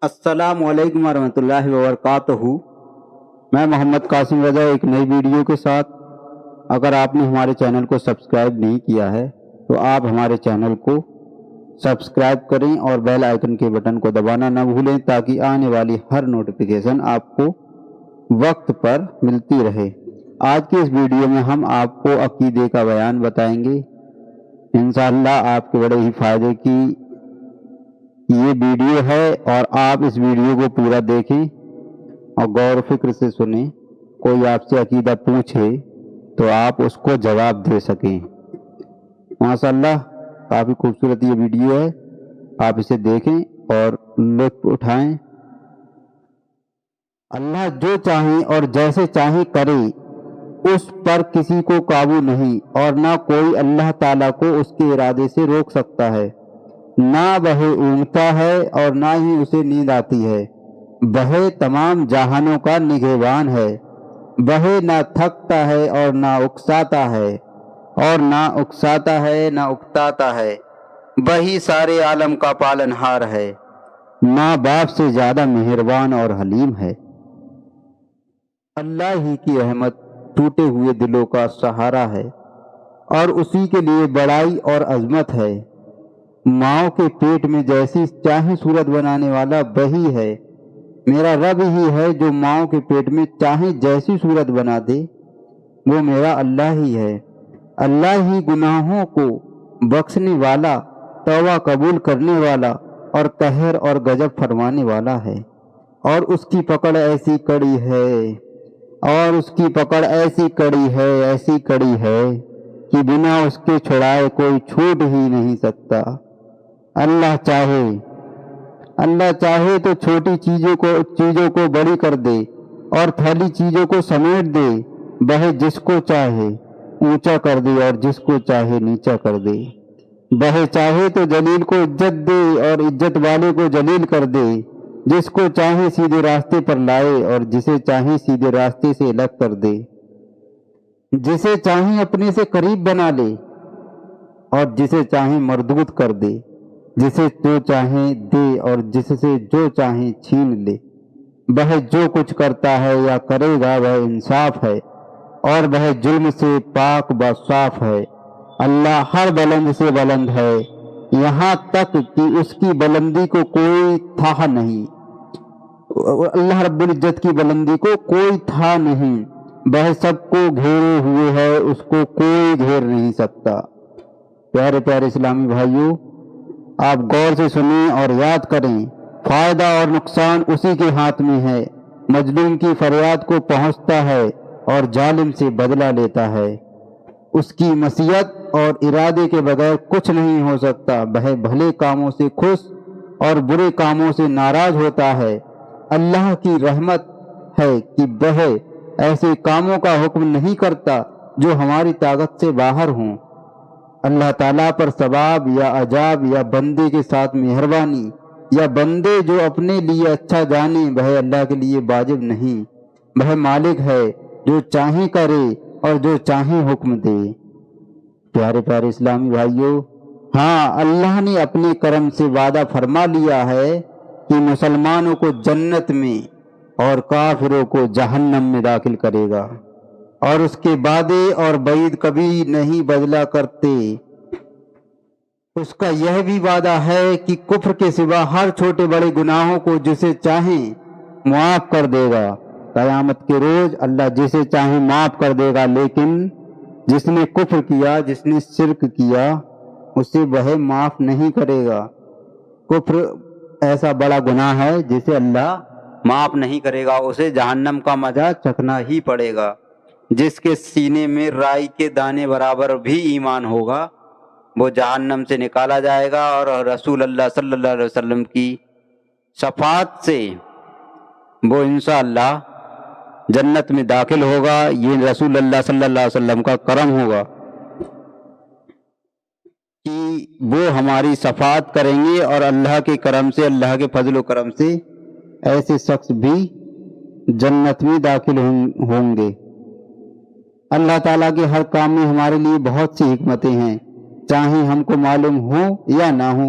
السلام علیکم ورحمۃ اللہ وبرکاتہ۔ میں محمد قاسم رضا ایک نئی ویڈیو کے ساتھ۔ اگر آپ نے ہمارے چینل کو سبسکرائب نہیں کیا ہے تو آپ ہمارے چینل کو سبسکرائب کریں اور بیل آئیکن کے بٹن کو دبانا نہ بھولیں تاکہ آنے والی ہر نوٹیفیکیشن آپ کو وقت پر ملتی رہے۔ آج کی اس ویڈیو میں ہم آپ کو عقیدے کا بیان بتائیں گے۔ انشاءاللہ آپ کے بڑے ہی فائدے کی یہ ویڈیو ہے اور آپ اس ویڈیو کو پورا دیکھیں اور غور و فکر سے سنیں۔ کوئی آپ سے عقیدہ پوچھے تو آپ اس کو جواب دے سکیں۔ ماشاءاللہ کافی خوبصورت یہ ویڈیو ہے، آپ اسے دیکھیں اور لطف اٹھائیں۔ اللہ جو چاہیں اور جیسے چاہیں کرے، اس پر کسی کو قابو نہیں اور نہ کوئی اللہ تعالیٰ کو اس کے ارادے سے روک سکتا ہے۔ نہ وہ اونگتا ہے اور نہ ہی اسے نیند آتی ہے۔ وہ تمام جہانوں کا نگہبان ہے۔ وہ نہ تھکتا ہے اور نہ اکساتا ہے اور نہ اکساتا ہے نہ اکتاتا ہے۔ وہی سارے عالم کا پالنہار ہے۔ ماں باپ سے زیادہ مہربان اور حلیم ہے۔ اللہ ہی کی رحمت ٹوٹے ہوئے دلوں کا سہارا ہے اور اسی کے لیے بڑائی اور عظمت ہے۔ ماؤں کے پیٹ میں جیسی چاہے صورت بنانے والا وہی ہے۔ میرا رب ہی ہے جو ماؤں کے پیٹ میں چاہے جیسی صورت بنا دے، وہ میرا اللہ ہی ہے۔ اللہ ہی گناہوں کو بخشنے والا، توبہ قبول کرنے والا اور قہر اور غضب فرمانے والا ہے۔ اور اس کی پکڑ ایسی کڑی ہے اور اس کی پکڑ ایسی کڑی ہے کہ بنا اس کے چھڑائے کوئی چھوٹ ہی نہیں سکتا۔ اللہ چاہے تو چھوٹی چیزوں کو بڑی کر دے اور پھیلی چیزوں کو سمیٹ دے۔ وہ جس کو چاہے اونچا کر دے اور جس کو چاہے نیچا کر دے۔ وہ چاہے تو جلیل کو عزت دے اور عزت والے کو جلیل کر دے۔ جس کو چاہے سیدھے راستے پر لائے اور جسے چاہے سیدھے راستے سے الگ کر دے۔ جسے چاہے اپنے سے قریب بنا لے اور جسے چاہے مردود کر دے۔ جسے جو چاہے دے اور جس سے جو چاہے چھین لے۔ وہ جو کچھ کرتا ہے یا کرے گا وہ انصاف ہے اور وہ ظلم سے پاک و صاف ہے۔ اللہ ہر بلند سے بلند ہے، یہاں تک کہ اس کی بلندی کو کوئی تھا نہیں۔ اللہ رب العزت کی بلندی کو کوئی تھا نہیں۔ وہ سب کو گھیرے ہوئے ہے، اس کو کوئی گھیر نہیں سکتا۔ پیارے پیارے اسلامی بھائیوں، آپ غور سے سنیں اور یاد کریں، فائدہ اور نقصان اسی کے ہاتھ میں ہے۔ مظلوم کی فریاد کو پہنچتا ہے اور ظالم سے بدلہ لیتا ہے۔ اس کی مشیت اور ارادے کے بغیر کچھ نہیں ہو سکتا۔ وہ بھلے کاموں سے خوش اور برے کاموں سے ناراض ہوتا ہے۔ اللہ کی رحمت ہے کہ وہ ایسے کاموں کا حکم نہیں کرتا جو ہماری طاقت سے باہر ہوں۔ اللہ تعالیٰ پر ثواب یا عذاب یا بندے کے ساتھ مہربانی یا بندے جو اپنے لیے اچھا جانے، وہ اللہ کے لیے واجب نہیں۔ وہ مالک ہے جو چاہے کرے اور جو چاہے حکم دے۔ پیارے پیارے اسلامی بھائیوں، ہاں اللہ نے اپنے کرم سے وعدہ فرما لیا ہے کہ مسلمانوں کو جنت میں اور کافروں کو جہنم میں داخل کرے گا، اور اس کے وعدے اور وعید کبھی نہیں بدلا کرتے۔ اس کا یہ بھی وعدہ ہے کہ کفر کے سوا ہر چھوٹے بڑے گناہوں کو جسے چاہیں معاف کر دے گا۔ قیامت کے روز اللہ جسے چاہیں معاف کر دے گا، لیکن جس نے کفر کیا، جس نے شرک کیا، اسے وہ معاف نہیں کرے گا۔ کفر ایسا بڑا گناہ ہے جسے اللہ معاف نہیں کرے گا، اسے جہنم کا مزہ چکھنا ہی پڑے گا۔ جس کے سینے میں رائی کے دانے برابر بھی ایمان ہوگا، وہ جہنم سے نکالا جائے گا اور رسول اللہ صلی اللہ علیہ وسلم کی شفاعت سے وہ انشاءاللہ جنت میں داخل ہوگا۔ یہ رسول اللہ صلی اللہ علیہ وسلم کا کرم ہوگا کہ وہ ہماری شفاعت کریں گے، اور اللہ کے کرم سے، اللہ کے فضل و کرم سے ایسے شخص بھی جنت میں داخل ہوں گے۔ اللہ تعالیٰ کے ہر کام میں ہمارے لیے بہت سی حکمتیں ہیں، چاہے ہم کو معلوم ہو یا نہ ہو۔